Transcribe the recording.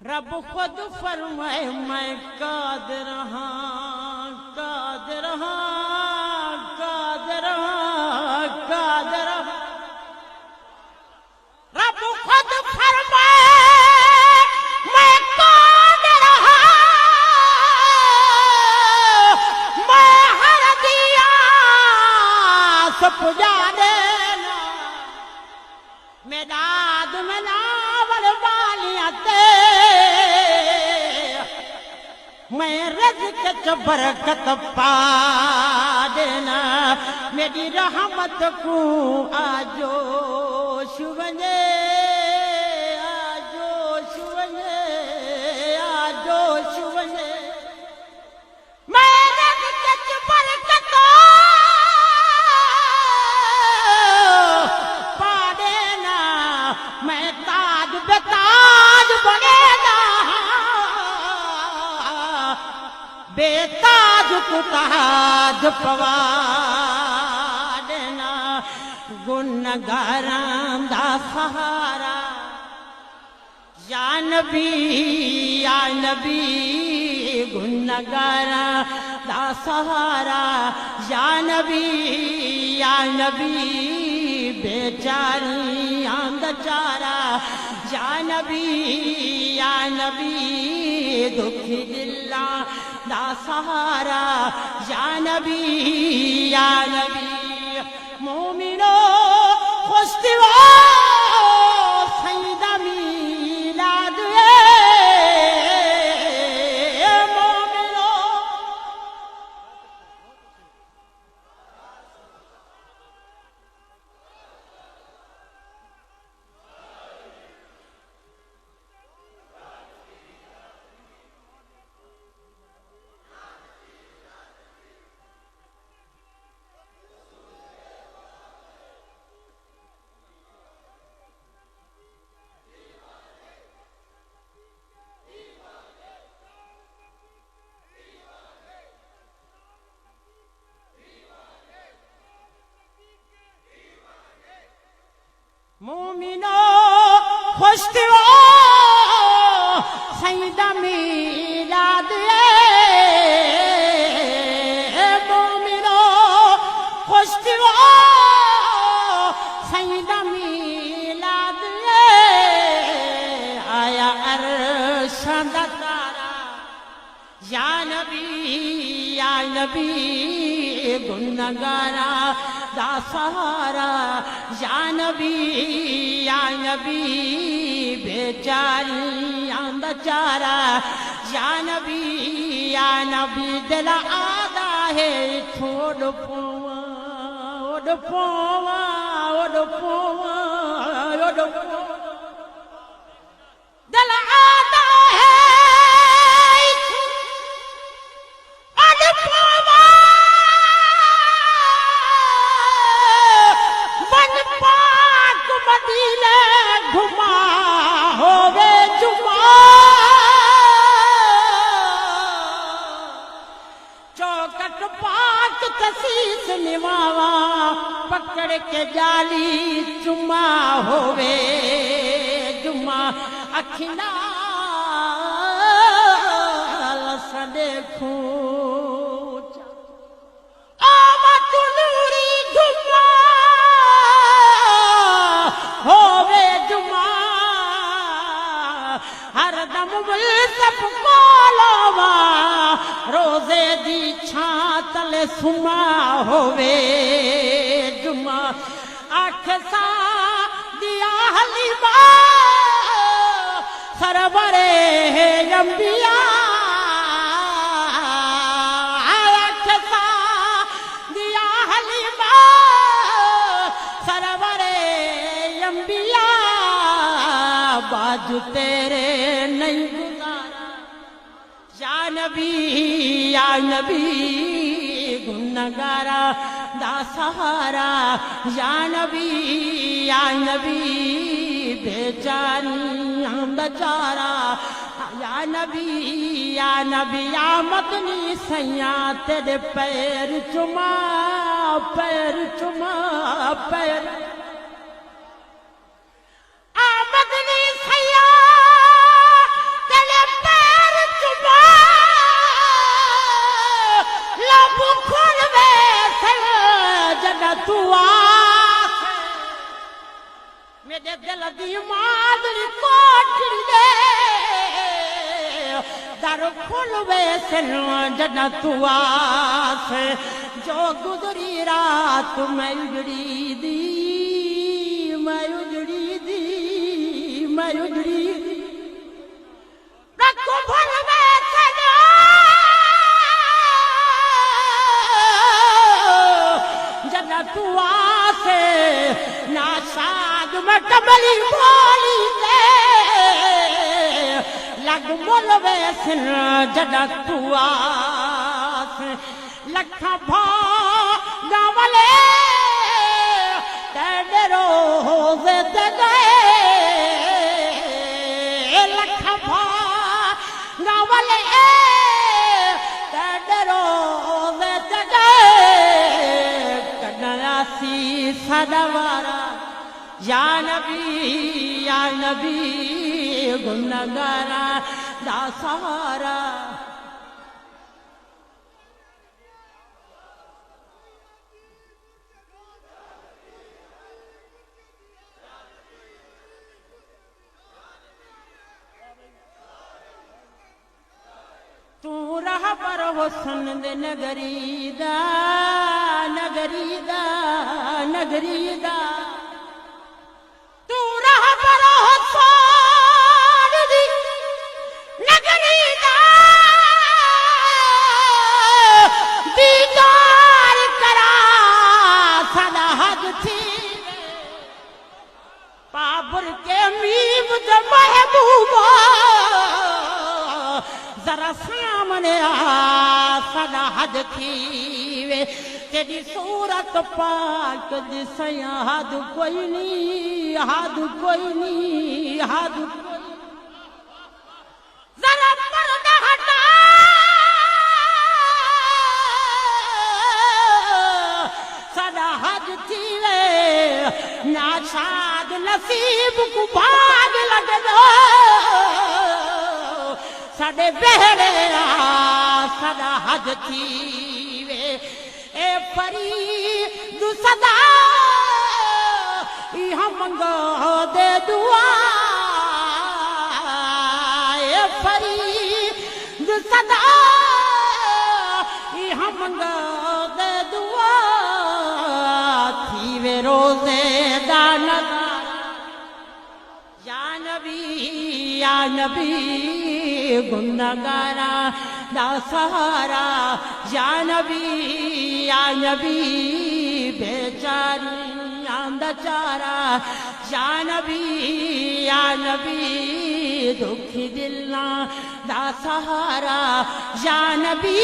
रब खुद फरमाए मैं कादिर हाँ, कादिर हाँ, कादिर हाँ, कादिर हाँ। रब खुद फरमाए मैं कादिर हाँ, मैं हर दिया सब पुजा देना मेदाद में नावल वालियां मैं रज़्क़ च बरकत पा देना मेरी रहमत को आजो शुवने आजो शुवने आजो शुवने मैं रज़्क़ च बरकत पा देना मैं ताज बेताज बनेगा बेताज को ताज पवा देना गुनहगारां दा सहारा या नबी गुनहगारां दा सहारा या नबी बेचारियां दा चारा या नबी दुखी दिला दा सहारा या नबी मोमिनो खुश दिवो सईदा मीलाद मोमिनो मोमिनो खुश थियो सईदा मीलाद मोमिनो खुश थियो सईदा मीलाद आया अरशां दा तारा या नबी गुनहगारां दा सहारा या नबी बेचारियां दा चारा या नबी दिल आदा है छोड़ पोवा ओड पोवा दिल आदा है ओड पोवा मदीने घुमा होवे जुमा चौकट पाक तसीस निवावा पकड़ के जाली चुमा होवे जुमा अखिना सदे होवे जुमा हर दम सब कोलवा रोजे दी छातल सुमा होवे जुमा आख सा दिया हलीमा सरवरे अंबिया आख सा दिया हलीमा सरवरे अंबिया बाजू तेरे नहीं गुजारा या नबी गुनहगारा दा सहारा या नबी बेचारियां दा चारा या नबी मदनी सैया तेरे पैर चुमा मदनी सैया मेरे दिल दी मादरी कोठड़ी दे दर खुल वैसन जॾहिं तू आस जो गुज़री रात मैं उजड़ी दी मैं उजड़ी दी मैं उजड़ी दी रखो भर वैसन जॾहिं तू आस ना साग में कमली बोली दे लग बोल वैसन जॾहिं तू आस लखा भावले तेरे रोज़े ते गए लखा भावले तेरे रोज़े ते गए कनासी सदवारा या नबी गुनहगारा दा सहारा तू रह पर हुस्न दे नगरी दा नगरी दा नगरी दा तू रह पर हुस्न दी नगरी दा दीदार करा सदा हद थी पाबुर के मीम दे महबूबा जरा सामने आ सदा हद थीवे तेरी सूरत पाक दिसया हद कोई नहीं हद कोई नहीं हद जरा पर्दा हटा सदा हद थीवे ना शाद नसीब को भाग लगदो साडे बेहड़े सदा हद थीवे ए फरीद सदा इहा मंगो दे दुआ ए फरीद सदा इहा मंगो दे दुआ थीवे रोज़े दाना या नबी गुनहगारा दा सहारा या नबी बेचारियां दा चारा या नबी दुखी दिलां दा सहारा या नबी